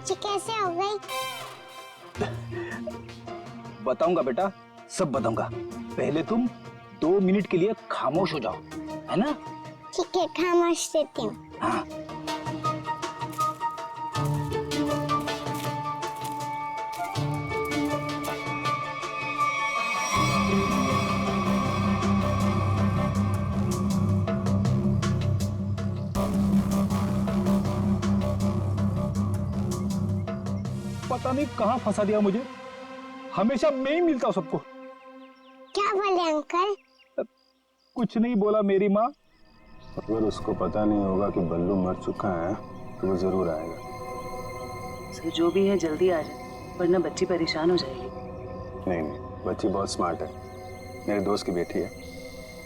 बच्ची कैसे हो गई? बताऊंगा बेटा, सब बताऊंगा। पहले तुम 2 मिनट के लिए खामोश हो जाओ, है ना? ठीक है, खामोश रहती हूँ। हाँ। पता नहीं कहाँ फंसा दिया मुझे, हमेशा मैं ही मिलता हूँ सबको। क्या बोले अंकल? कुछ नहीं बोला मेरी माँ। अगर उसको पता नहीं होगा कि बल्लू मर चुका है तो वो जरूर आएगा। सर जो भी है जल्दी आ जाए, वरना बच्ची परेशान हो जाएगी। नहीं नहीं, बच्ची बहुत स्मार्ट है, मेरे दोस्त की बेटी है,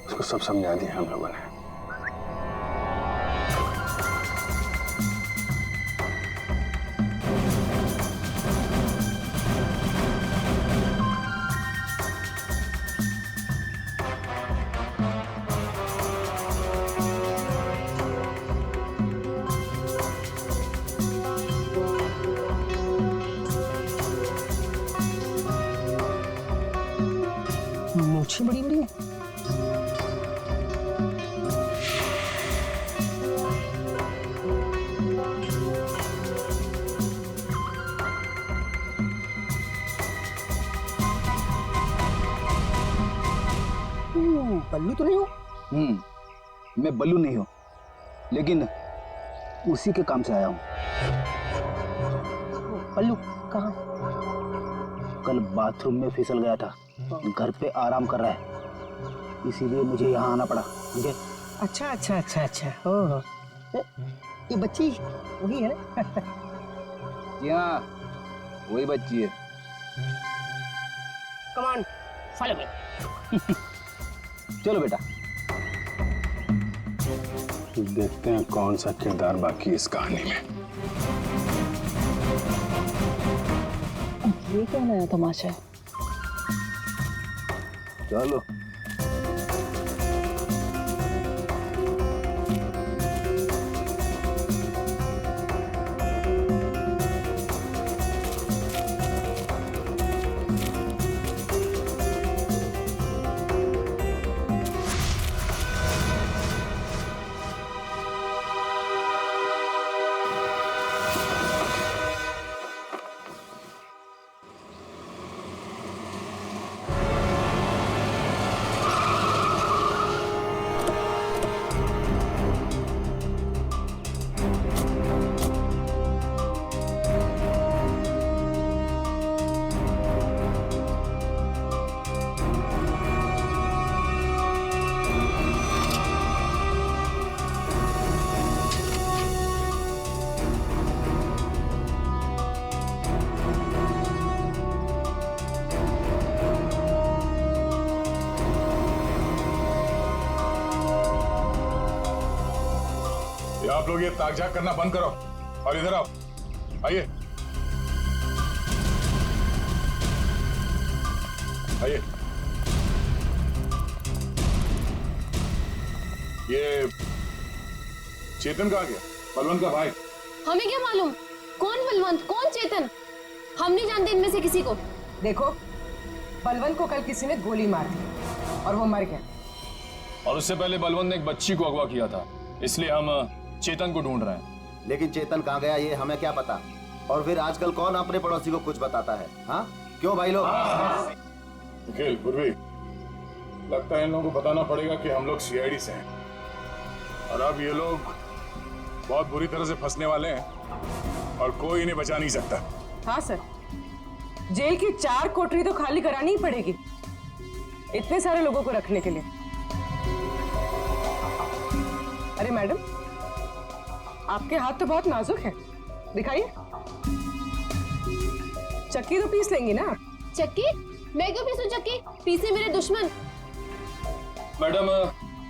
उसको सब समझा दिया हम लोगों ने। मूछें बड़ी बड़ी है। बल्लू तो नहीं हो? मैं बल्लू नहीं हूँ, लेकिन उसी के काम से आया हूँ। बल्लू कहाँ? कल बाथरूम में फिसल गया था, घर पे आराम कर रहा है, इसीलिए मुझे यहाँ आना पड़ा। मुझे अच्छा अच्छा अच्छा अच्छा। ओह, ये बच्ची वही है ना? जी हाँ, वही बच्ची है। Come on, follow me. चलो बेटा। देखते हैं कौन सा किरदार बाकी इस कहानी में। ये क्या नया तमाशा है? चलो। आप लोग ये ताकझाक करना बंद करो और इधर आओ। आइए आइए। ये चेतन कहाँ गया? बलवंत का भाई। हमें क्या मालूम कौन बलवंत कौन चेतन, हम नहीं जानते इनमें से किसी को। देखो, बलवंत को कल किसी ने गोली मार दी और वो मर गया। और उससे पहले बलवंत ने एक बच्ची को अगवा किया था, इसलिए हम चेतन को ढूंढ रहे हैं। लेकिन चेतन कहाँ गया ये हमें क्या पता? और फिर आजकल कौन अपने पड़ोसी को कुछ बताता है? हाँ क्यों भाई लोग? निखिल, पूर्वी, लगता है इन लोगों को बताना पड़ेगा कि हम लोग सीआईडी से हैं और अब ये लोग बहुत बुरी तरह से फंसने वाले हैं और कोई इन्हें बचा नहीं सकता। हाँ सर, जेल की 4 कोठरी तो खाली करानी ही पड़ेगी इतने सारे लोगों को रखने के लिए। अरे मैडम, आपके हाथ तो बहुत नाजुक है, दिखाइए। चक्की तो पीस लेंगी ना? चक्की? मैं क्यों पीसूं चक्की? पीसे मेरे दुश्मन। मैडम,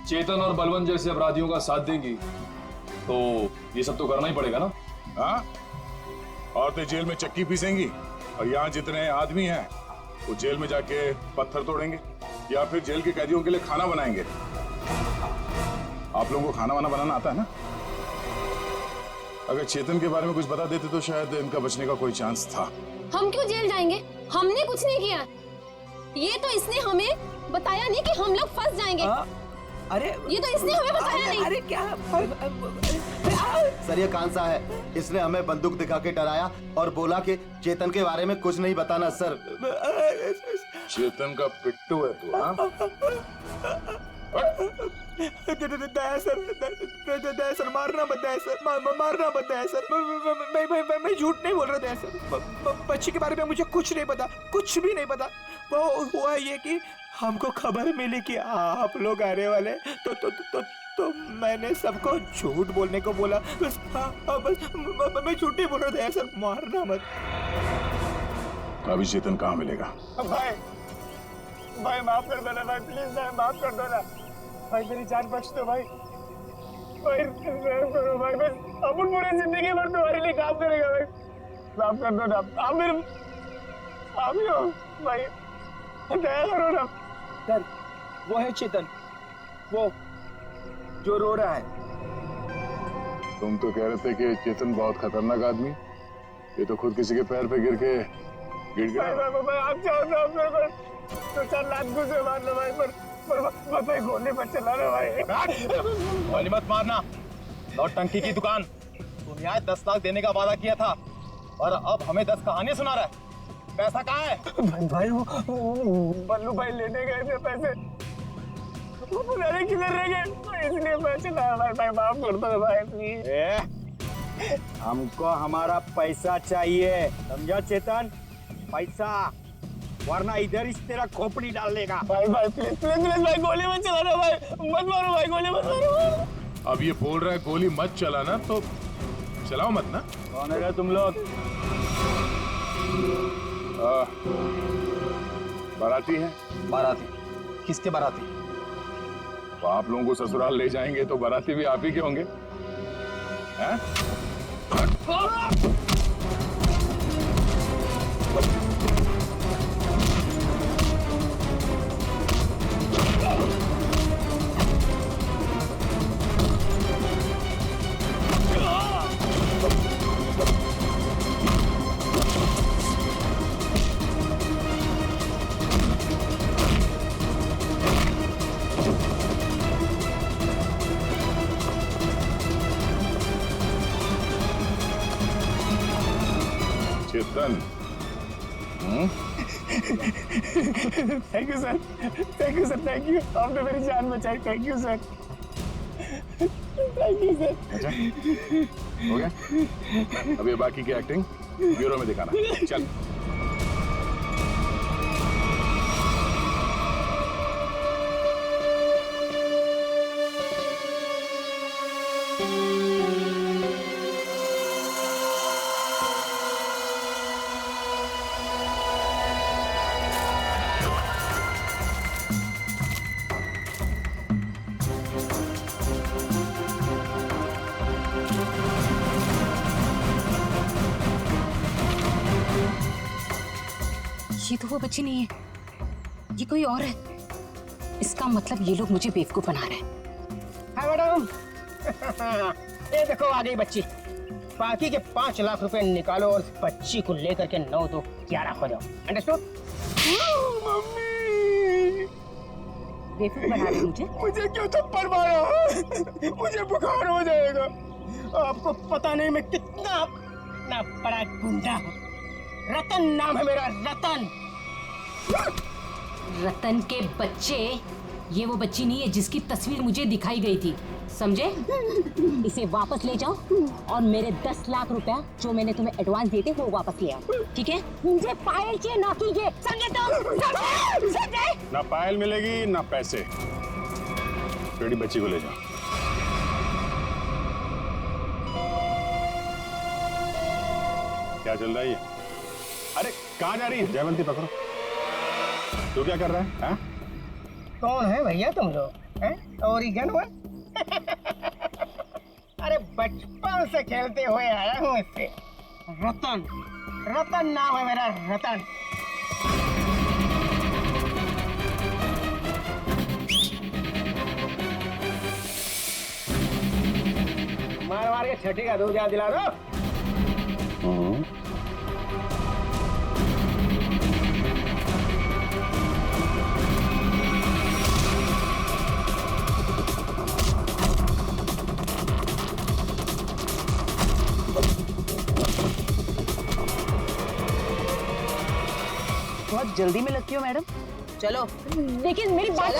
चेतन और बलवंत जैसे अपराधियों का साथ देंगी तो ये सब तो करना ही पड़ेगा ना? हाँ, और तो जेल में चक्की पीसेंगी और यहाँ जितने आदमी हैं वो जेल में जाके पत्थर तोड़ेंगे या फिर जेल के कैदियों के लिए खाना बनाएंगे। आप लोगों को खाना वाना बनाना आता है ना? अगर चेतन के बारे में कुछ बता देते तो शायद इनका बचने का कोई चांस था। हम क्यों जेल जाएंगे? हमने कुछ नहीं किया। ये तो इसने हमें बताया नहीं कि हम लोग फंस जाएंगे। अरे ये तो इसने हमें बताया नहीं। अरे क्या सर ये कांसा है, इसने हमें बंदूक दिखा के डराया और बोला कि चेतन के बारे में कुछ नहीं बताना सर। चेतन का पिट्टू है तू, हाँ? दया सर, मारना मत दया सर, मारना मत दया सर। मैं झूठ नहीं बोल रहा दया सर। बच्ची के बारे में मुझे कुछ नहीं पता, कुछ भी नहीं पता। वो हुआ ये कि हमको खबर मिली कि आप लोग आने वाले, तो मैंने सबको झूठ बोलने को बोला। बस मैं झूठ नहीं बोल रहा दया सर, मारना मत। अभी चेतन कहाँ मिलेगा? भाई माफ कर दो ना भाई, प्लीज भाई माफ कर दो ना भाई, मेरी जान बख्श दो भाई। भाई करो भाई, बस अपन पूरी जिंदगी भर तुम्हारे लिए काम करेगा भाई, माफ कर दो ना। आप ही हो भाई, दया करो ना। सर वो है चेतन, वो जो रो रहा है। तुम तो कह रहे थे कि चेतन बहुत खतरनाक आदमी, ये तो खुद किसी के पैर पे गिर गया। भाई आप चाहो तो आप मेरे को 4 लाख गुस्से मार लो भाई, पर भाई गोली पर चला रहा भाई। गोली मत मारना, नौटंकी की दुकान। तुम यहाँ 10 लाख देने का वादा किया था और अब हमें 10 कहानी सुना रहा है। पैसा कहाँ है? भाई वो बल्लू भाई लेने गए थे पैसे, वो पता नहीं किधर रह गए, तो इसलिए मैं चला भाई, माफ कर दो भाई प्लीज। हमको हमारा पैसा चाहिए, समझा चेतन? पैसा, वरना इधर इस तेरा खोपड़ी डाल देगा। भाई प्लीज भाई, गोली मत चलाना भाई, मत मारो भाई, गोली मत मारो। अब ये बोल रहा है गोली मत चलाना, तो चलाओ मत ना। कौन है तुम लोग? बाराती है। बाराती? किसके बाराती? तो आप लोगों को ससुराल ले जाएंगे तो बाराती भी आप ही के होंगे, हैं? Chetan, thank you sir, thank you. आपने मेरी जान बचाई, thank you sir, thank you sir. अच्छा हो गया, अब ये बाकी की एक्टिंग ब्यूरो में दिखाना। चल। ये तो वो बच्ची नहीं है, ये कोई और है। इसका मतलब ये लोग मुझे बेवकूफ बना रहे हैं। हाँ मैडम, ये देखो आ गई बच्ची। बाकी के 5 लाख रुपए निकालो और बच्ची को लेकर के 9 2 11 हो जाओ। अंडरस्टूड? मम्मी, बेवकूफ बना रहे मुझे क्यों थप्पड़ मारा? मुझे बुखार हो जाएगा। आपको पता नहीं मैं कितना बड़ा गुंडा हूँ। रतन नाम है मेरा, रतन। रतन के बच्चे, ये वो बच्ची नहीं है जिसकी तस्वीर मुझे दिखाई गई थी, समझे? इसे वापस ले जाओ और मेरे 10 लाख रुपया जो मैंने तुम्हें एडवांस दिए थे वो वापस ले आओ, ठीक है? मुझे पायल चाहिए, ना कीजिए, समझे? तो समझे? ना पायल मिलेगी ना पैसे। बेटी बच्ची को ले जाओ। क्या चल रहा है ये? अरे कहाँ जा रही है? जयवंती पकड़ो। तू क्या कर रहा है? हाँ? कौन है भैया तुम लोग? ओरिगन हुआ? अरे बचपन से खेलते हुए आया हूँ इससे। रतन, रतन नाम है मेरा, रतन। मार के छठी का दूध याद दिला दो। बहुत जल्दी में लगती हो मैडम। चलो देखिए मेरी बात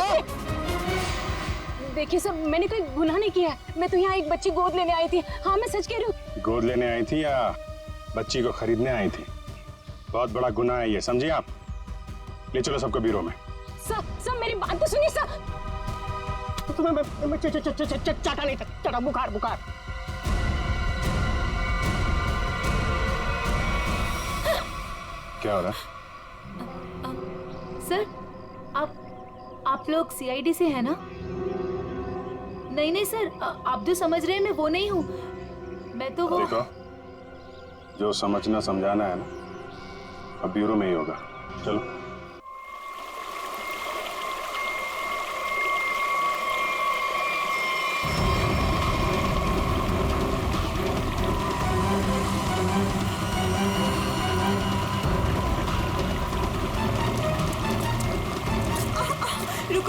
देखिए सर, मैंने कोई गुनाह नहीं किया है। मैं तो यहाँ एक बच्ची गोद लेने आई थी। हाँ मैं सच कह रही हूँ। गोद लेने आई थी या बच्ची को खरीदने आई थी? बहुत बड़ा गुनाह है ये, समझिए आप। ले चलो सबको ब्यूरो में। सर मेरी बात तो सुनिए सर। चाटा नहीं, चाटा बुखार बुखार। क्या हो रहा है? सर आप लोग सीआईडी से हैं ना? नहीं सर, आप जो समझ रहे हैं मैं वो नहीं हूँ। मैं तो वो देखो, जो समझना समझाना है ना, अब ब्यूरो में ही होगा। चलो।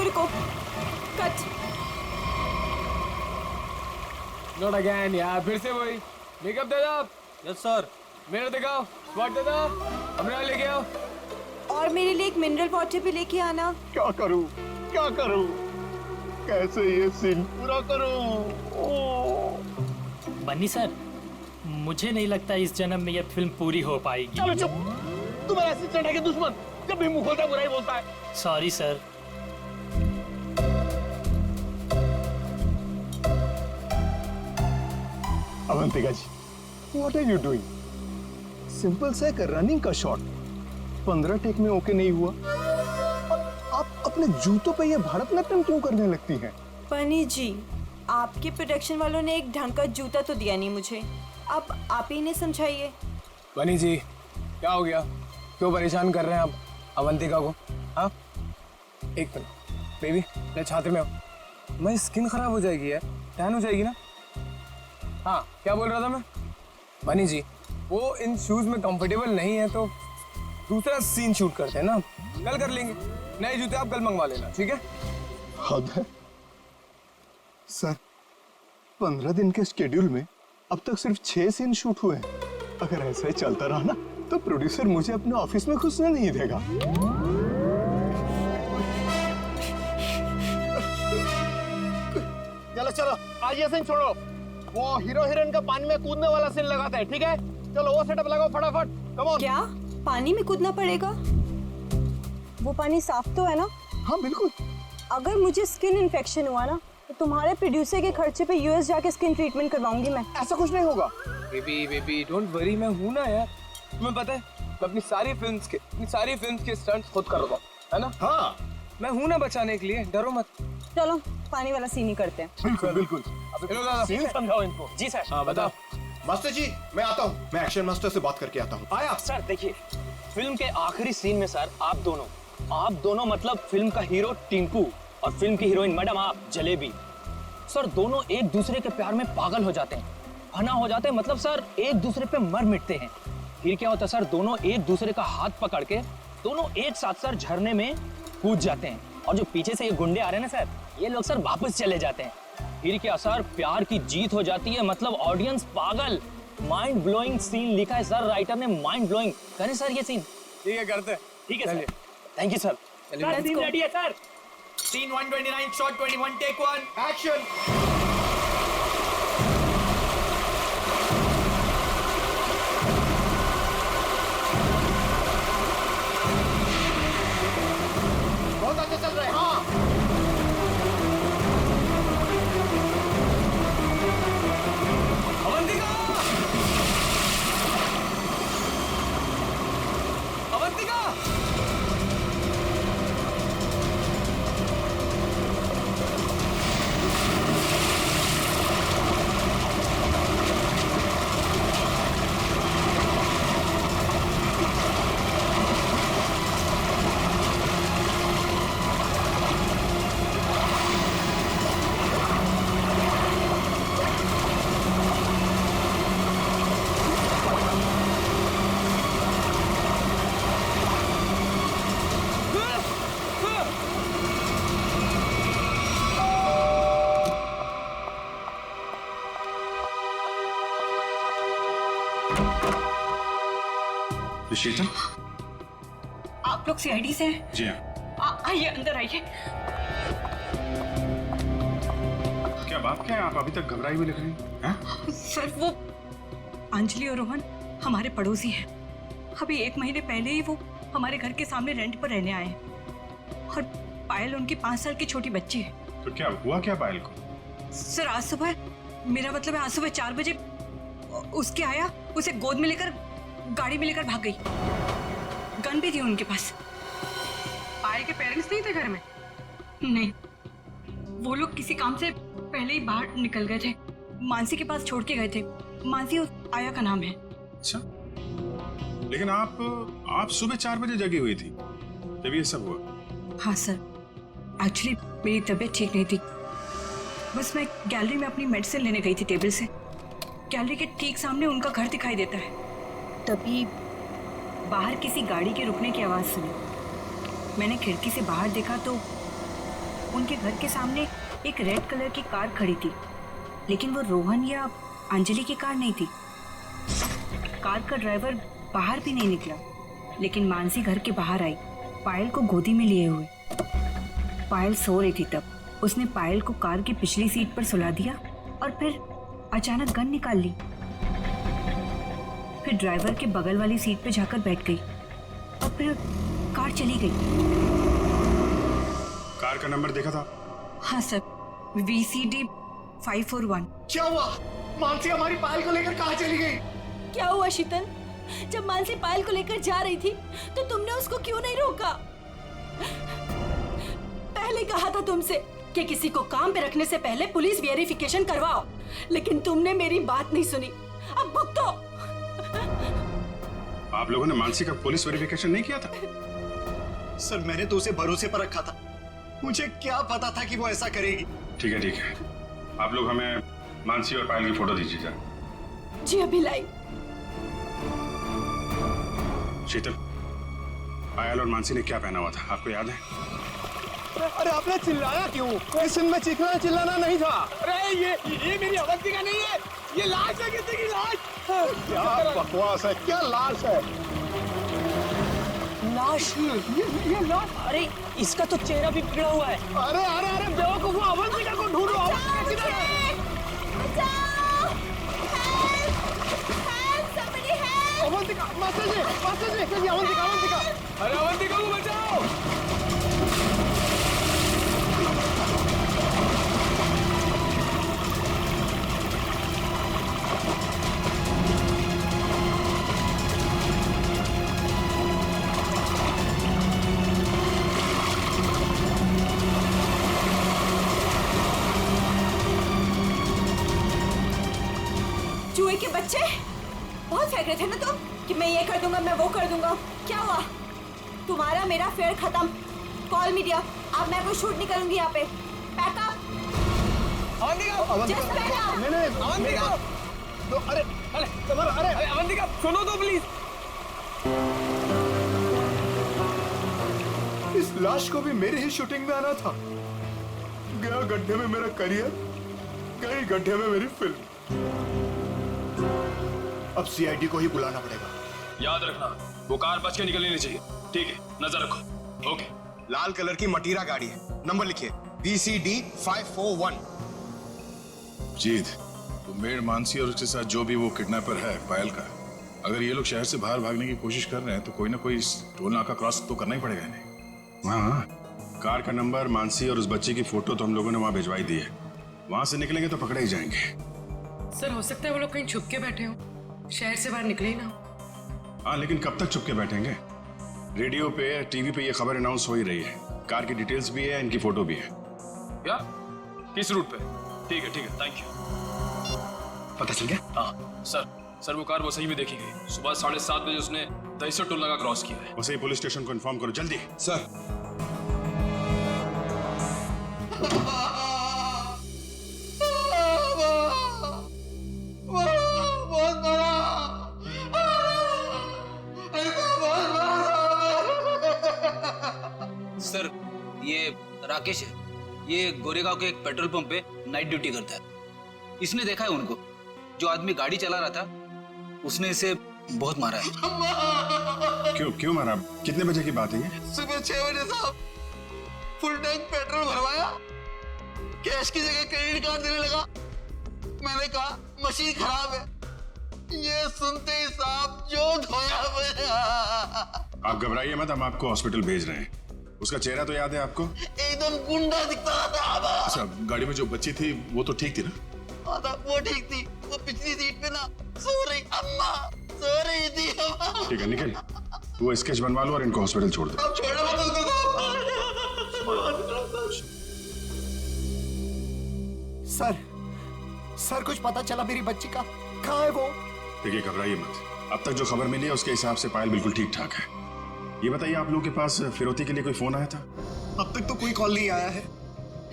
रुको कट। नॉट अगेन यार, फिर से वही। मेकअप दे दो। Yes sir. मेरा दिखाओ, स्पॉट दे दो। हमरा लेके आओ। और मेरे लिए एक मिनरल वाटर भी लेके आना। क्या करूं, क्या करूं, कैसे ये सीन पूरा करूं? बन्नी सर, मुझे नहीं लगता इस जन्म में यह फिल्म पूरी हो पाएगी। चलो चुप, तुम मेरा असिस्टेंट है कि दुश्मन? जब भी मुंह खोलता है बुराई बोलता है। Sorry sir. Avantika ji, what are you doing? Simple सा एक रनिंग का शॉट 15 टेक में ओके नहीं हुआ, और आप अपने जूतों पे ये भारतनाट्यम क्यों करने लगती हैं? बनी जी, आपके प्रोडक्शन वालों ने एक ढंग का जूता तो दिया नहीं मुझे। अब आप ही ने समझाइए। बनी जी, क्या हो गया? क्यों परेशान कर रहे हैं आप अवंतिका को? हाँ, एक मिनट बेबी, मेरे छात्र में हो। मेरी स्किन खराब हो जाएगी यार, टैन हो जाएगी ना। हाँ, क्या बोल रहा था मैं? बनी जी, वो इन शूज में कंफर्टेबल नहीं है तो दूसरा सीन शूट करते हैं ना, कल कर लेंगे। नए जूते आप कल मंगवा लेना, ठीक है? हद है सर, 15 दिन के शेड्यूल में अब तक सिर्फ 6 सीन शूट हुए हैं। अगर ऐसा ही चलता रहा ना तो प्रोड्यूसर मुझे अपने ऑफिस में घुसने नहीं देगा। चलो चलो, आज ये सीन छोड़ो, वो हीरो हीरोइन का पानी में कूदने वाला सीन लगाते हैं, ठीक है? चलो वो सेटअप लगाओ फटाफट, कम ऑन। क्या पानी में कूदना पड़ेगा? वो पानी साफ तो है ना? हाँ बिल्कुल। अगर मुझे स्किन इन्फेक्शन हुआ ना तो तुम्हारे प्रोड्यूसर के खर्चे पे यूएस जाके स्किन ट्रीटमेंट करवाऊंगी मैं। ऐसा कुछ नहीं होगा। बेबी डोंट वरी, मैं हूं ना यार। तुम्हें पता है, मैं अपनी सारी फिल्म्स के स्टंट्स खुद कर रहा हूं, है ना? हाँ, मैं हूं ना बचाने के लिए, डरो मत। चलो पानी वाला सीन ही करते हैं। बिल्कुल बिल्कुल। चलो दादा, सीन समझाओ इनको। जी सर। हाँ बताओ। मास्टर जी, मैं आता हूँ, मैं एक्शन मास्टर से बात करके आता हूँ। आया सर देखिए, फिल्म के आखिरी सीन में सर आप दोनों मतलब फिल्म का हीरो टिंकू और फिल्म की हीरोइन मैडम आप जलेबी, सर दोनों एक दूसरे के प्यार में पागल हो जाते हैं, फना हो जाते हैं, मतलब सर एक दूसरे पे मर मिटते हैं। फिर क्या होता है सर, दोनों एक दूसरे का हाथ पकड़ के दोनों एक साथ सर झरने में कूद जाते हैं, और जो पीछे से ये गुंडे आ रहे हैं ना सर, ये लोग सर वापस चले जाते हैं। फिर क्या सर, प्यार की जीत हो जाती है, मतलब ऑडियंस पागल। माइंड ब्लोइंग सीन लिखा है सर राइटर ने, माइंड ब्लोइंग। करें सर ये सीन? ठीक है, करते हैं। ठीक है sir, thank you sir. Scene ready है sir. Scene 129, shot 21, take 1, action. बहुत अच्छे चल रहे हैं। हाँ, अवंतिका! शीतल, आप लोग सीआईडी से हैं? जी हाँ। आइए अंदर आइए। क्या बात क्या है, आप अभी तक घबराई हुई लग रही हैं? सर वो अंजलि और रोहन हमारे पड़ोसी हैं। अभी 1 महीने पहले ही वो हमारे घर के सामने रेंट पर रहने आए हैं और पायल उनकी 5 साल की छोटी बच्ची है। तो क्या हुआ क्या पायल को? सर आज सुबह, मेरा मतलब है आज सुबह 4 बजे उसके आया, उसे गोद में लेकर गाड़ी में लेकर भाग गई। गन भी थी उनके पास। पायल के पेरेंट्स नहीं थे घर में? नहीं, वो लोग किसी काम से पहले ही बाहर निकल गए थे। मानसी के पास छोड़ के गए थे। मानसी उस आया का नाम है। अच्छा, लेकिन आप सुबह 4 बजे जगी हुई थी तभी ये सब हुआ? हाँ सर, एक्चुअली मेरी तबीयत ठीक नहीं थी। बस मैं गैलरी में अपनी मेडिसिन लेने गई थी टेबल से। गैलरी के ठीक सामने उनका घर दिखाई देता है। तभी बाहर किसी गाड़ी के रुकने की आवाज़ सुनी। मैंने खिड़की से बाहर देखा तो उनके घर के सामने एक रेड कलर की कार खड़ी थी, लेकिन वो रोहन या अंजलि की कार नहीं थी। कार का ड्राइवर बाहर भी नहीं निकला, लेकिन मानसी घर के बाहर आई, पायल को गोदी में लिए हुए। पायल सो रही थी तब। उसने पायल को कार की पिछली सीट पर सुला दिया और फिर अचानक गन निकाल ली। फिर ड्राइवर के बगल वाली सीट पर जाकर बैठ गई और फिर कार चली गई। कार का नंबर देखा था? हाँ सर, VCD 541। क्या हुआ? मानसी हमारी पायल को लेकर कहाँ चली गई? क्या हुआ शीतल? जब मानसी पायल को लेकर जा रही थी तो तुमने उसको क्यों नहीं रोका? पहले कहा था तुमसे कि किसी को काम पे रखने से पहले पुलिस वेरिफिकेशन करवाओ, लेकिन तुमने मेरी बात नहीं सुनी। अब भुगतो। आप लोगों ने मानसी का पुलिस वेरिफिकेशन नहीं किया था? सर मैंने तो उसे भरोसे पर रखा था। मुझे क्या पता था कि वो ऐसा करेगी। ठीक है, आप लोग हमें मानसी और पायल की फोटो दीजिए जरा। जी अभी लाई। शीतल, पायल और मानसी ने क्या पहना हुआ था आपको याद है? अरे आपने चिल्लाया क्यों? इस में चिल्लाना चिल्लाना नहीं था। अरे ये मेरी अवंतिका नहीं है, ये लाश है किसी की लाश। क्या बकवास है, क्या लाश है? लाश? ये लाश? अरे इसका तो चेहरा भी बिगड़ा हुआ है। अरे अरे अरे बेवकूफो, अवंतिका को ढूंढो। अवंतिका किधर है? अवंतिका, मास्टर जी, अवंतिका। अरे अवंतिका को बचाओ। चूहे के बच्चे बहुत फेंक रहे थे ना तुम कि मैं ये कर दूंगा, मैं वो कर दूंगा। क्या हुआ? तुम्हारा मेरा फेयर खत्म। Call media. अब मैं कोई शूट नहीं करूंगी यहाँ पे। पैकअप। अवंतिका, नहीं, अवंतिका। तो अरे अवंतिका सुनो तो प्लीज। इस लाश को भी मेरी ही शूटिंग में आना था। गया गड्ढे में मेरा करियर, गई गड्ढे में मेरी फिल्म। अब CID को ही बुलाना पड़ेगा। याद रखना, वो कार बच के निकलनी नहीं चाहिए। ठीक है, नजर रखो। ओके। लाल कलर की मटीरा गाड़ी है, नंबर लिखिए VCD 541। जीत, तो मेड मानसी और उसके साथ जो भी वो किडनैपर है पायल का, अगर ये लोग शहर से बाहर भागने की कोशिश कर रहे हैं तो कोई ना कोई टोल नाका क्रॉस तो करना ही पड़ेगा इन्हें। हाँ, कार का नंबर, मानसी और उस बच्ची की फोटो तो हम लोगों ने वहां भिजवाई दी है। वहां से निकलेंगे तो पकड़े ही जाएंगे। सर हो सकता है वो लोग कहीं छुप के बैठे हो, शहर से बाहर निकले ही ना। हाँ, लेकिन कब तक चुप के बैठेंगे? रेडियो पे, टीवी पे ये खबर अनाउंस हो ही रही है। कार की डिटेल्स भी है, इनकी फोटो भी है। क्या? किस रूट पे? ठीक है, थैंक यू। पता चल गया? हाँ सर वो कार वो सही में देखी गई। सुबह 7:30 बजे उसने दहीसर टोल नाका क्रॉस किया है। वैसे ही पुलिस स्टेशन को इन्फॉर्म करो जल्दी। सर। सर ये राकेश है, ये गोरेगांव के एक पेट्रोल पंप पे नाइट ड्यूटी करता है। इसने देखा है उनको। जो आदमी गाड़ी चला रहा था उसने इसे बहुत मारा है। क्यों मारा? कितने बजे की बात है ये? सुबह 6 बजे साहब, फुल टैंक पेट्रोल भरवाया, कैश की जगह क्रेडिट कार्ड देने लगा। मैंने कहा मशीन खराब है, ये सुनते ही साहब जो धोया मेरा। आप घबराइए मत, हम आपको हॉस्पिटल भेज रहे हैं। उसका चेहरा तो याद है आपको? एकदम गुंडा दिखता था। अच्छा, गाड़ी में जो बच्ची थी वो तो ठीक थी ना? वो ठीक थी, वो पिछली सीट पे ना सो रही, अम्मा सो रही थी। ठीक है निखिल, वो स्केच बनवा लो और इनको हॉस्पिटल छोड़ दो। अब छोड़ो मत उसको सर, सर कुछ पता चला मेरी बच्ची का? कहाँ है वो? देखिए घबराइए मत, अब तक जो खबर मिली है उसके हिसाब से पायल बिल्कुल ठीक ठाक है। ये बताइए आप लोगों के पास फिरौती के लिए कोई फोन आया था? अब तक तो कोई कॉल नहीं आया है।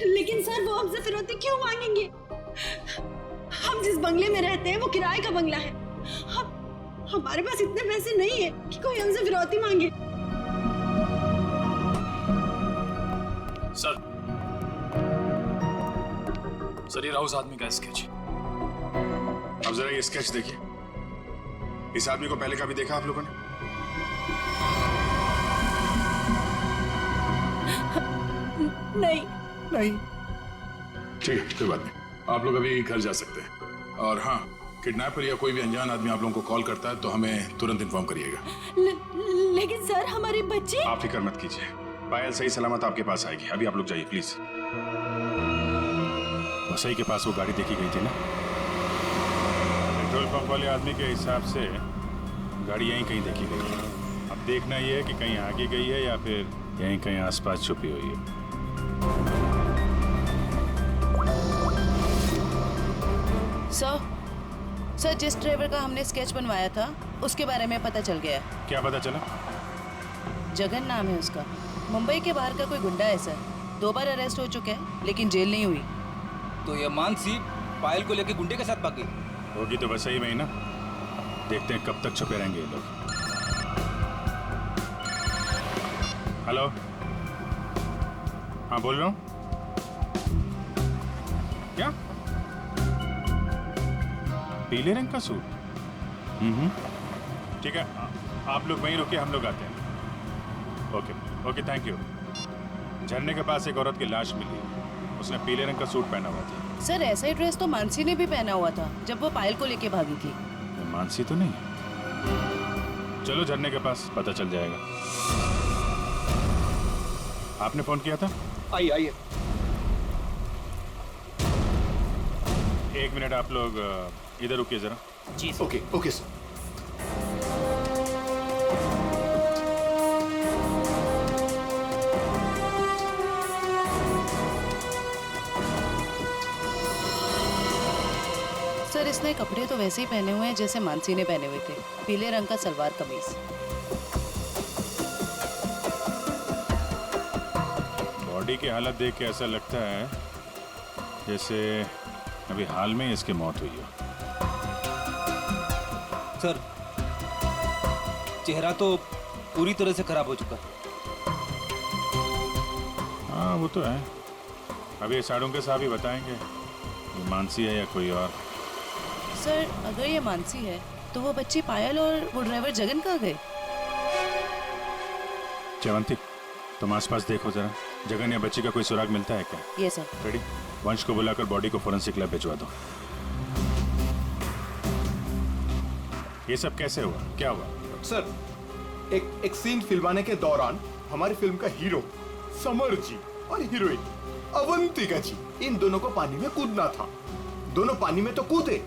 लेकिन सर वो हमसे फिरौती क्यों मांगेंगे? हम जिस बंगले में रहते हैं वो किराए का बंगला है। हमारे पास इतने पैसे नहीं है कि कोई हमसे फिरौती मांगे। सर ये रहा उस आदमी का स्केच। अब जरा ये स्केच देखिए, इस आदमी को पहले कभी देखा आप लोगों ने? नहीं। ठीक है, कोई बात नहीं, आप लोग अभी घर जा सकते हैं। और हाँ, किडनैपर या कोई भी अनजान आदमी आप लोगों को कॉल करता है तो हमें तुरंत इन्फॉर्म करिएगा। लेकिन सर हमारी बच्ची। आप फिक्र मत कीजिए, पायल सही सलामत आपके पास आएगी। अभी आप लोग जाइए प्लीज। वसई के पास वो गाड़ी देखी गई थी ना? पेट्रोल पंप वाले आदमी के हिसाब से गाड़ी यहीं कहीं देखी गई है। अब देखना ये है कि कहीं आगे गई है या फिर यहीं कहीं आसपास छुपी हुई है। सर जिस ड्राइवर का हमने स्केच बनवाया था उसके बारे में पता चल गया। क्या पता चला? जगन नाम है उसका, मुंबई के बाहर का कोई गुंडा है सर। 2 बार अरेस्ट हो चुके हैं लेकिन जेल नहीं हुई। तो ये मानसी पायल को लेके गुंडे के साथ भागी होगी तो बस सही में ही ना। देखते हैं कब तक छुपे रहेंगे ये लोग। हेलो, हाँ बोल रहा हूँ। क्या? पीले रंग का सूट? ठीक है, आप लोग वहीं रुकिए, हम लोग आते हैं। Okay, thank you. झरने के पास एक औरत की लाश मिली, उसने पीले रंग का सूट पहना हुआ था। सर ऐसा ही ड्रेस तो मानसी ने भी पहना हुआ था जब वो पायल को लेके भागी थी। मानसी तो नहीं? चलो झरने के पास पता चल जाएगा। आपने फोन किया था? आइए। 1 मिनट, आप लोग इधर रुकिए जरा। जी ओके सर। सर इसने कपड़े तो वैसे ही पहने हुए हैं जैसे मानसी ने पहने हुए थे, पीले रंग का सलवार कमीज। बॉडी की हालत देख के ऐसा लगता है जैसे अभी हाल में इसकी मौत हुई हो। सर चेहरा तो पूरी तरह से खराब हो चुका है। हाँ वो तो है, अभी ये साड़ों के साहब ही बताएंगे ये मानसी है या कोई और। सर अगर ये मानसी है तो वो बच्ची पायल और वो ड्राइवर जगन कहाँ गए? जयवंती, तुम आसपास देखो जरा, जगन या बच्ची का कोई सुराग मिलता है क्या? ये सर। रेडी, वंश को बुलाकर बॉडी को फोरेंसिक लैब भिजवा दो। ये सब कैसे हुआ, क्या हुआ? सर एक सीन फिल्माने के दौरान हमारी फिल्म का हीरो समर जी और हीरोइन अवंतिका जी, इन दोनों को पानी में कूदना था। दोनों पानी में तो कूदे,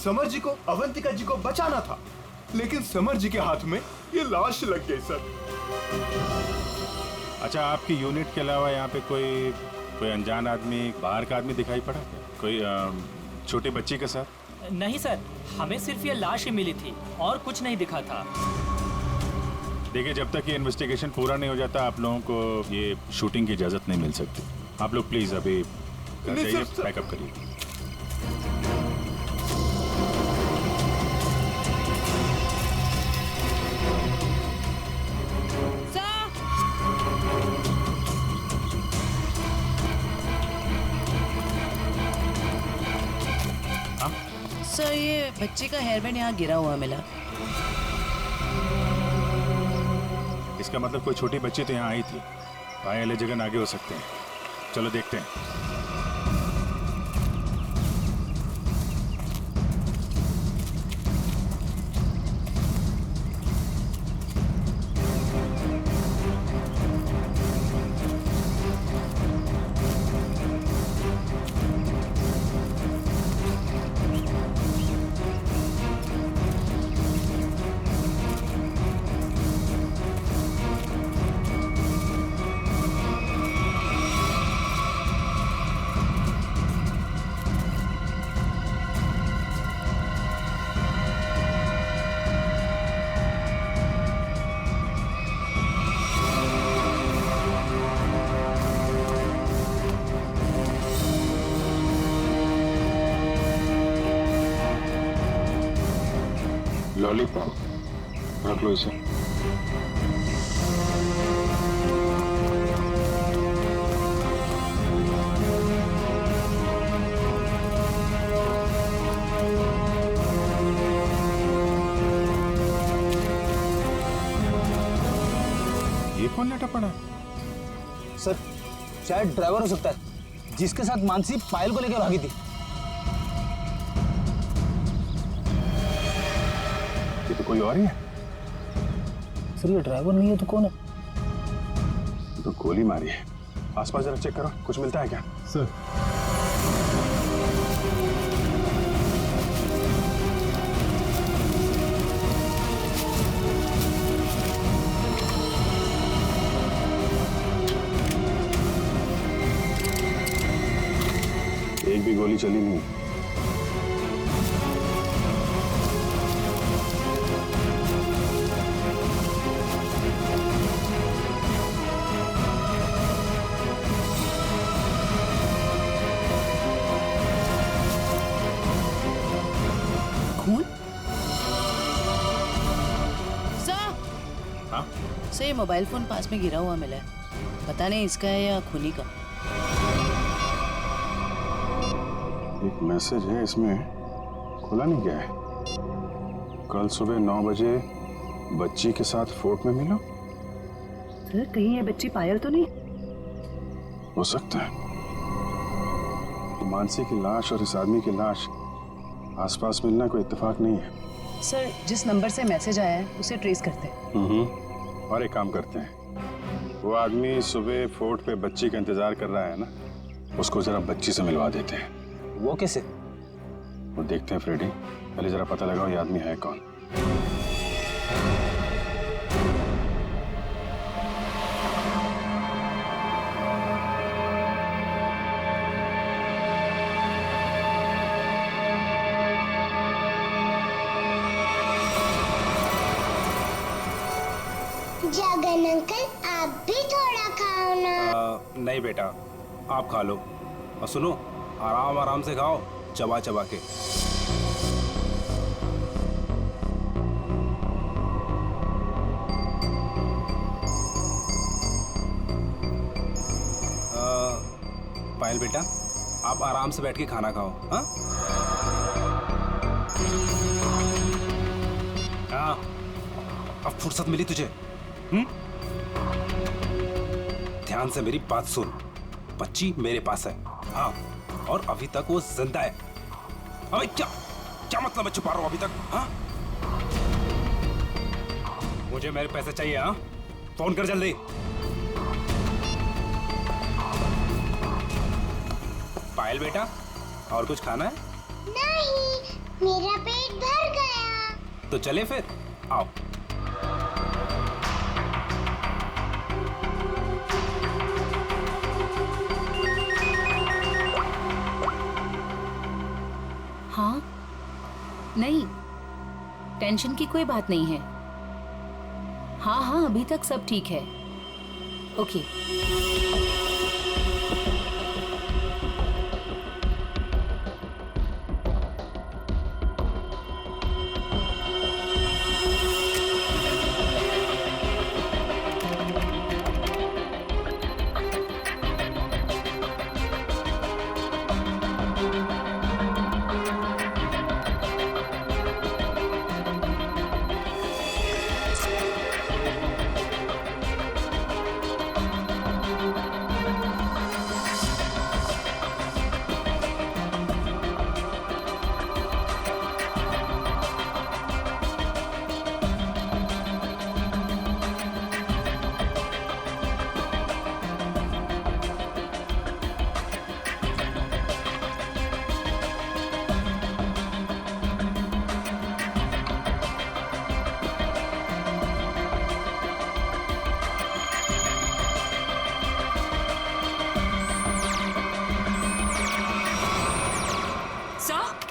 समर जी को अवंतिका जी को बचाना था, लेकिन समर जी के हाथ में ये लाश लग गई सर। अच्छा, आपकी यूनिट के अलावा यहाँ पे कोई अनजान आदमी, बाहर का आदमी दिखाई पड़ा क्या? कोई छोटी बच्ची के साथ? नहीं सर, हमें सिर्फ ये लाश ही मिली थी और कुछ नहीं दिखा था। देखिए, जब तक ये इन्वेस्टिगेशन पूरा नहीं हो जाता आप लोगों को ये शूटिंग की इजाजत नहीं मिल सकती। आप लोग प्लीज अभी जाइए, पैकअप करिए। सर ये बच्चे का हेयर बैंड यहाँ गिरा हुआ मिला। इसका मतलब कोई छोटी बच्ची तो यहाँ आई थी। भाई अले जगन आगे हो सकते हैं। चलो देखते हैं। लॉलीपॉप रख लो इसे। ये कौन लेटा पड़ा? सर शायद ड्राइवर हो सकता है जिसके साथ मानसी पायल को लेकर भागी थी। ये तो कोई और ही है। सर ये ड्राइवर नहीं है तो कौन है? तो गोली मारी है। आसपास जरा चेक करो, कुछ मिलता है क्या? सर एक भी गोली चली नहीं। खून? सर, हाँ? सर ये मोबाइल फोन पास में गिरा हुआ मिला है। पता नहीं इसका है या खूनी का। एक मैसेज है इसमें, खुला नहीं गया है। कल सुबह 9 बजे बच्ची के साथ फोर्ट में मिलो। सर कहीं ये बच्ची पायल तो नहीं? हो सकता है। मानसी की लाश और इस आदमी की लाश आसपास मिलना कोई इत्तेफाक नहीं है। सर जिस नंबर से मैसेज आया है उसे ट्रेस करते हैं। और एक काम करते हैं, वो आदमी सुबह फोर्ट पे बच्ची का इंतजार कर रहा है ना, उसको जरा बच्ची से मिलवा देते हैं। वो कैसे? वो देखते हैं फ्रेडी, पहले जरा पता लगाओ ये आदमी है कौन। जगन अंकल आप भी थोड़ा खाओ ना। नहीं बेटा, आप खा लो। और सुनो, आराम आराम से खाओ, चबा चबा के। पायल बेटा, आप आराम से बैठ के खाना खाओ। हाँ हाँ, अब फुर्सत मिली तुझे? ध्यान से मेरी बात सुन, बच्ची मेरे पास है। हाँ, और अभी तक वो जिंदा है। अबे क्या क्या मतलब है छुपा रहा हूं अभी तक? हाँ, मुझे मेरे पैसे चाहिए। हाँ, फोन कर जल्दी। पायल बेटा, और कुछ खाना है? नहीं, मेरा पेट भर गया। तो चले फिर, आओ। हाँ नहीं, टेंशन की कोई बात नहीं है। हाँ हाँ, अभी तक सब ठीक है। ओके।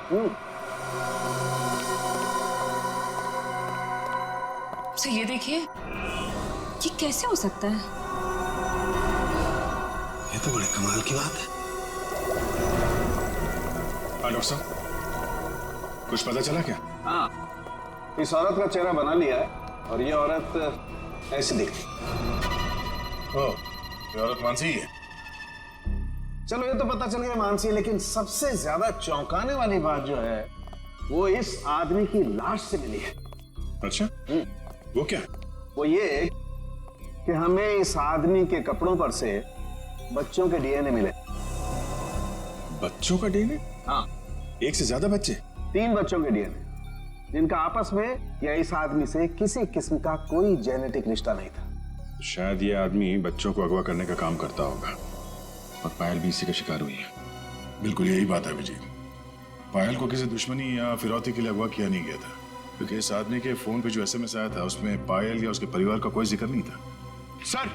सर ये देखिए, ये कैसे हो सकता है? ये तो बड़े कमाल की बात है। डॉक्टर साहब, कुछ पता चला क्या? हाँ, इस औरत का चेहरा बना लिया है और ये औरत ऐसी दिखती। ओह, ये औरत मानसी ही है। चलो ये तो पता चल गया मानसी, लेकिन सबसे ज्यादा चौंकाने वाली बात जो है वो इस आदमी की लाश से मिली है। अच्छा, वो क्या? वो ये कि हमें इस आदमी के कपड़ों पर से बच्चों के डीएनए मिले। बच्चों का डीएनए? हाँ, एक से ज्यादा बच्चे? 3 बच्चों के डीएनए, जिनका आपस में या इस आदमी से किसी किस्म का कोई जेनेटिक रिश्ता नहीं था। शायद ये आदमी बच्चों को अगवा करने का काम करता होगा और पायल भी इसी का शिकार हुई है। बिल्कुल यही बात है अभिजीत। पायल को किसी दुश्मनी या फिरौती के लिए अगवा किया नहीं गया था, क्योंकि इस आदमी के फोन पे जो एसएमएस आया था उसमें पायल या उसके परिवार का कोई जिक्र नहीं था। सर,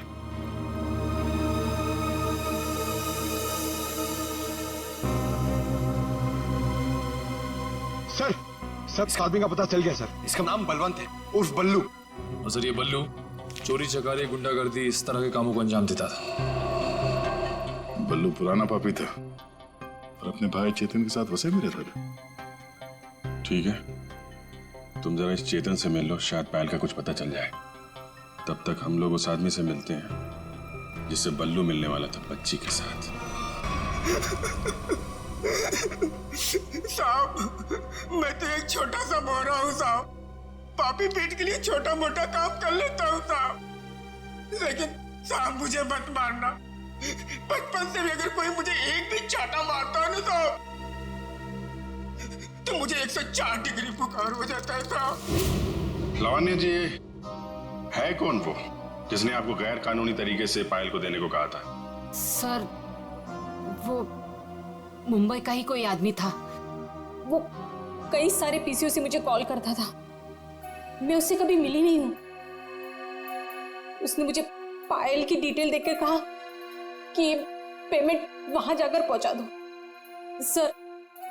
सर इस आदमी का पता चल गया सर। इसका नाम बलवंत है, उर्फ बल्लू। और सर ये बल्लू चोरी चकारी गुंडागर्दी इस तरह के कामों को अंजाम देता था। बल्लू पुराना पापी था और अपने भाई चेतन के साथ वैसे भी रहता था। ठीक है, तुम जरा इस चेतन से मिल लो, शायद पायल का कुछ पता चल जाए। तब तक हम लोग उस आदमी से मिलते हैं जिससे बल्लू मिलने वाला था बच्ची के साथ। साहब, मैं तो एक छोटा सा बोरा हूँ साहब। पापी पेट के लिए छोटा मोटा काम कर लेता हूँ साहब, लेकिन साहब मुझे मत मारना। बचपन से भी अगर कोई मुझे एक भी चाटा मारता है ना साहब, तो मुझे 104 डिग्री बुखार हो जाता है साहब। लावण्य जी, है कौन वो जिसने आपको गैर कानूनी तरीके से पायल को देने को कहा था? सर वो मुंबई का ही कोई आदमी था। वो कई सारे पीसीओ से मुझे कॉल करता था। मैं उससे कभी मिली नहीं हूं। उसने मुझे पायल की डिटेल देकर कहा कि पेमेंट वहां जाकर पहुंचा दो। सर,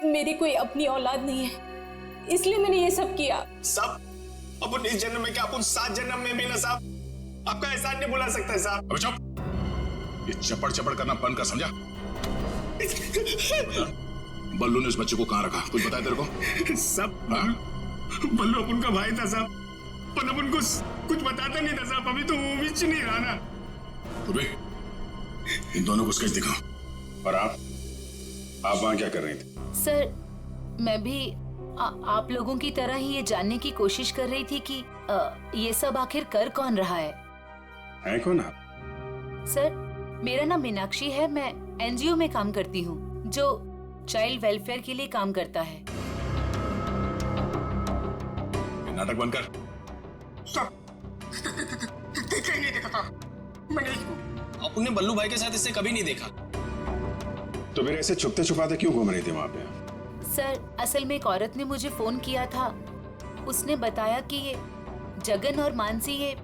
मेरी कोई अपनी औलाद नहीं है, इसलिए मैंने ये सब किया। साहब, अपन इस जन्म में क्या, अपन 7 जन्म में भी ना साहब आपका एहसान नहीं भुला सकता है साहब। अबे चुप, ये चपड़ चपड़ करना बंद कर, समझा? बल्लू ने उस बच्चे को कहाँ रखा, कुछ बताया तेरे को? सब बल्लू अपन का भाई था साहब, पर अपन को कुछ बताता नहीं था साहब। अभी तो वो भी नहीं रहा ना। इन दोनों को स्केच दिखाओ। और आप वहां क्या कर रही थी? सर, मैं भी आप लोगों की तरह ही ये जानने की कोशिश कर रही थी कि ये सब आखिर कर कौन रहा है कौन आप? सर, मेरा नाम मीनाक्षी है। मैं एनजीओ में काम करती हूँ जो चाइल्ड वेलफेयर के लिए काम करता है। नाटक बंद कर। देखा ही नहीं देखा था मैंने इसको। आपने बल्लू भाई के साथ इससे कभी नहीं देखा। तो फिर ऐसे छुपते छुपाते क्यों घूम रही थी वहां पे? सर, असल में एक औरत ने मुझे फोन किया था। उसने बताया कि ये जगन और मानसी ये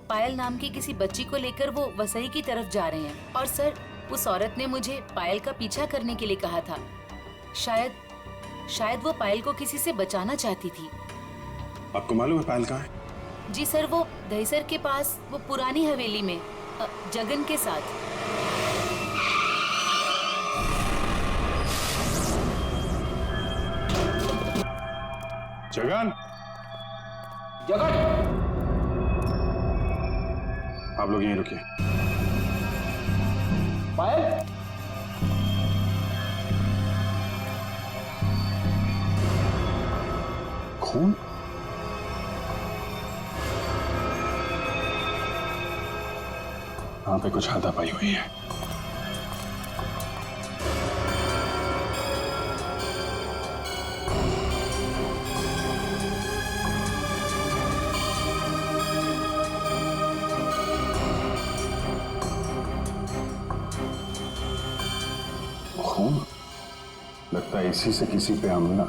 पायल नाम की किसी बच्ची को लेकर वो वसई की तरफ जा रहे हैं। और सर, उस औरत ने मुझे पायल का पीछा करने के लिए कहा था। शायद वो पायल को किसी से बचाना चाहती थी। आपको मालूम है पायल कहाँ है? जी सर, वो दहीसर के पास वो पुरानी हवेली में जगन के साथ। जगन, आप लोग यहीं रुकिए। पायल, खून? वहां पे कुछ हाथापाई हुई है। खून? लगता है इसी से किसी पे हमला।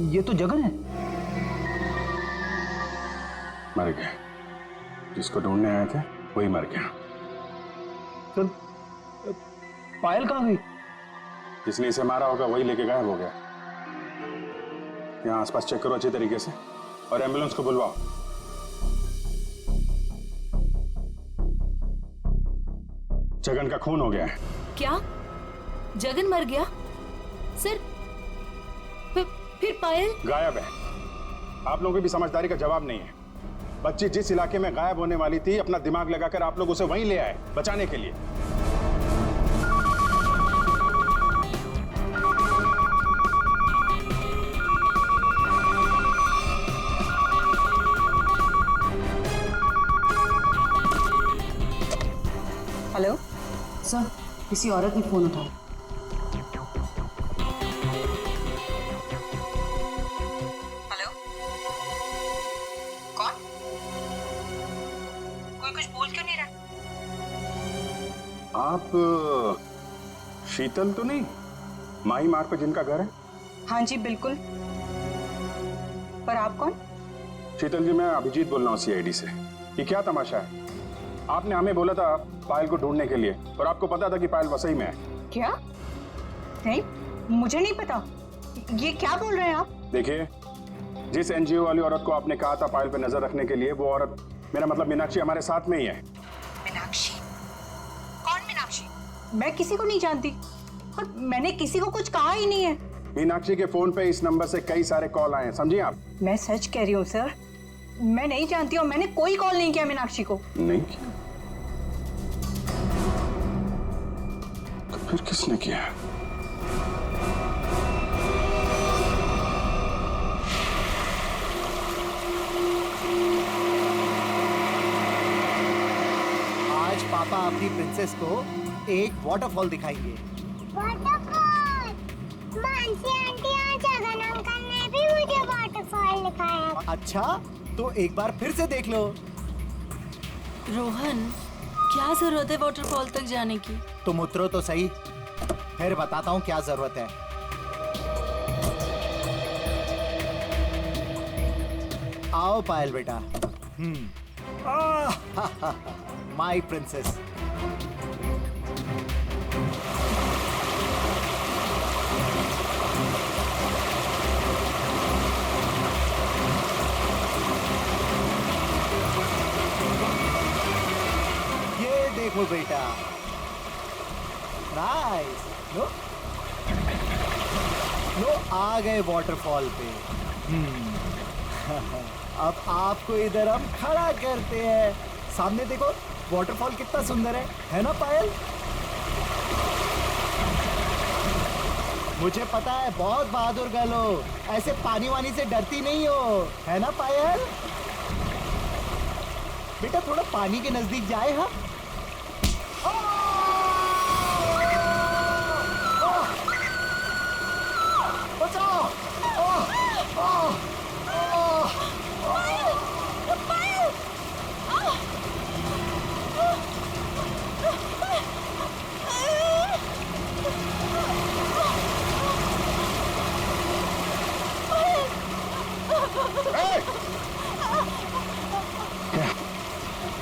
ये तो जगन है। मर गया। जिसको ढूंढने आए थे वही मर गया। सर पायल कहाँ गई? जिसने इसे मारा होगा वही लेके गायब हो गया। यहाँ आसपास चेक करो अच्छी तरीके से और एम्बुलेंस को बुलवाओ। जगन का खून हो गया है। क्या जगन मर गया? सर फिर पायल गायब है। आप लोगों की भी समझदारी का जवाब नहीं है। बच्ची जिस इलाके में गायब होने वाली थी, अपना दिमाग लगाकर आप लोग उसे वहीं ले आए बचाने के लिए। हेलो सर, किसी औरत ने फोन उठाया। हेलो, कौन? कोई कुछ बोल क्यों नहीं रहा? आप शीतल तो नहीं? माही मार्ग पर जिनका घर है? हाँ जी बिल्कुल। पर आप कौन? शीतल जी, मैं अभिजीत बोल रहा हूँ सीआईडी से। ये क्या तमाशा है? आपने हमें बोला था पायल को ढूंढने के लिए और आपको पता था कि पायल वसई में है। क्या? नहीं, मुझे नहीं पता। ये क्या बोल रहे हैं आप? देखिए, जिस एनजीओ वाली औरत को आपने कहा था पायल पे नजर रखने के लिए, वो औरत, मेरा मतलब मीनाक्षी, हमारे साथ में ही है। मीनाक्षी? कौन मीनाक्षी? मैं किसी को नहीं जानती और मैंने किसी को कुछ कहा ही नहीं है। मीनाक्षी के फोन पे इस नंबर से कई सारे कॉल आए हैं, समझिए आप। मैं सच कह रही हूँ सर, मैं नहीं जानती और मैंने कोई कॉल नहीं किया मीनाक्षी को। नहीं किया? तो फिर किसने किया? आज पापा अपनी प्रिंसेस को एक वाटरफॉल दिखाएंगे। वाटरफॉल? मानसी आंटी और जगन अंकल ने भी मुझे वाटरफॉल दिखाया। अच्छा, तो एक बार फिर से देख लो। रोहन, क्या जरूरत है वाटरफॉल तक जाने की? तुम उतरो तो सही, फिर बताता हूँ क्या जरूरत है। आओ पायल बेटा। My princess. ये देखो बेटा, नाइस। लो आ गए वाटरफॉल पे। अब आपको इधर हम खड़ा करते हैं। सामने देखो वाटरफॉल कितना सुंदर है ना पायल? मुझे पता है बहुत बहादुर गर्ल हो, ऐसे पानी वानी से डरती नहीं हो, है ना पायल? बेटा थोड़ा पानी के नजदीक जाए। हाँ, बचाओ।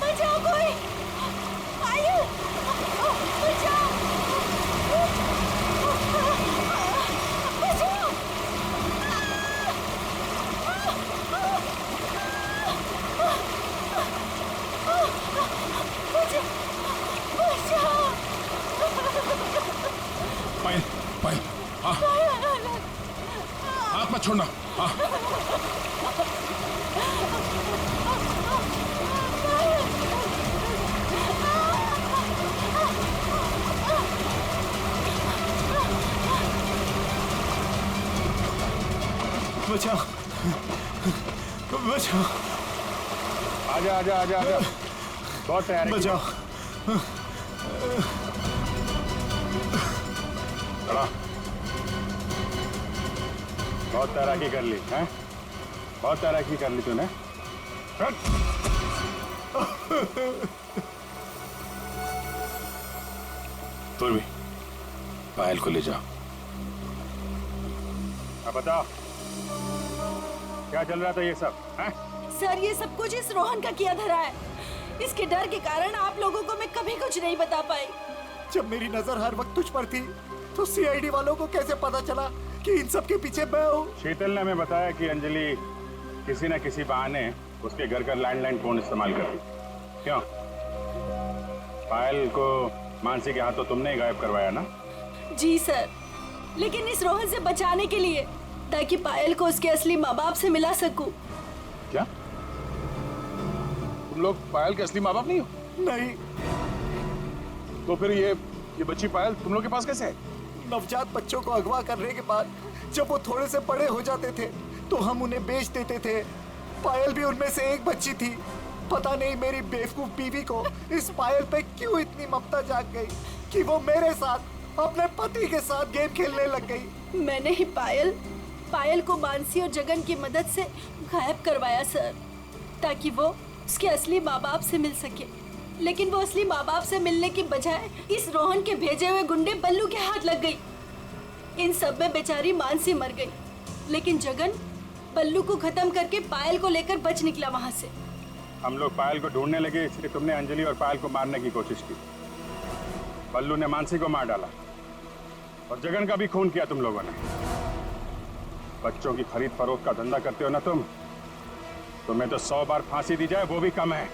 बचाओ कोई! आयु! बचाओ! बचाओ! पायल, पायल, हाँ, हाथ मत छोड़ना। हाँ, बचाओ, बचाओ। आजा आजा आजा आजा, बहुत तैयार है। बचाओ। खड़ा। बहुत तैराकी कर ली हैं? बहुत तैराकी कर ली तूने। तुम भी पायल को ले जाओ। अब बता, क्या चल रहा था ये सब? हैं? सर ये सब कुछ इस रोहन का किया धरा है। इसके डर के कारण आप लोगों को मैं कभी कुछ नहीं बता पाई। जब मेरी नजर हर वक्त तुझ पर थी तो सीआईडी वालों को कैसे पता चला कि इन सब के पीछे मैं हूँ? शीतल ने हमें बताया कि अंजलि किसी न किसी बहाने उसके घर का लैंडलाइन फोन इस्तेमाल करती। क्यों? पायल को मानसी के हाथों तुमने ही गायब करवाया ना? जी सर, लेकिन इस रोहन से बचाने के लिए, ताकि पायल को उसके असली माँ बाप से मिला सकूं। क्या तुम लोग पायल के असली माँ बाप नहीं हो? नहीं। तो फिर ये बच्ची पायल तुम लोग के पास कैसे है? नवजात बच्चों को अगवा करने के बाद जब वो थोड़े से बड़े हो जाते थे तो हम उन्हें बेच देते थे। पायल भी उनमें से एक बच्ची थी। पता नहीं मेरी बेवकूफ बीवी को इस पायल पे क्यों इतनी ममता जाग गई कि वो मेरे साथ अपने पति के साथ गेम खेलने लग गई। मैंने ही पायल को मानसी और जगन की मदद से गायब करवाया सर, ताकि वो उसके असली माँ बाप से मिल सके। लेकिन वो असली माँ बाप से मिलने की बजाय इस रोहन के भेजे हुए गुंडे बल्लू के हाथ लग गई। इन सब में बेचारी मानसी मर गई, लेकिन जगन बल्लू को खत्म करके पायल को लेकर बच निकला वहाँ से। हम लोग पायल को ढूंढने लगे, इसलिए तुमने अंजलि और पायल को मारने की कोशिश की। बल्लू ने मानसी को मार डाला और जगन का भी खून किया तुम लोगों ने। बच्चों की खरीद फरोख्त का धंधा करते हो ना तुम, तुम्हें तो 100 बार फांसी दी जाए वो भी कम है।